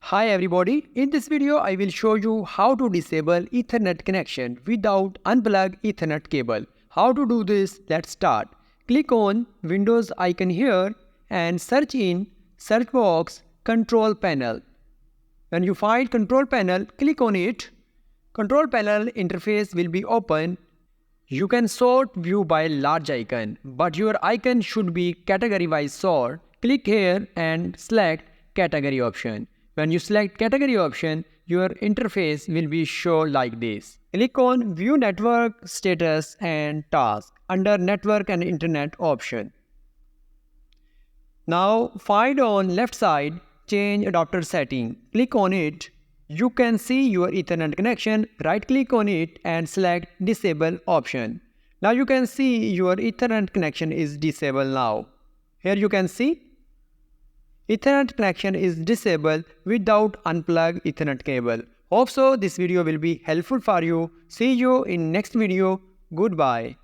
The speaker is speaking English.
Hi everybody, in this video I will show you how to disable Ethernet connection without unplug Ethernet cable. How to do this? Let's start. Click on Windows icon here and search in search box control panel. When you find control panel, click on it. Control panel interface will be open. You can sort view by large icon, but your icon should be category wise sort. Click here and select category option. When you select category option, your interface will be shown like this. Click on View Network Status and Task under Network and Internet option. Now find on left side Change Adapter Setting. Click on it. You can see your Ethernet connection. Right click on it and select Disable option. Now you can see your Ethernet connection is disabled now. Here you can see Ethernet connection is disabled without unplug Ethernet cable. Hope so this video will be helpful for you. See you in next video. Goodbye.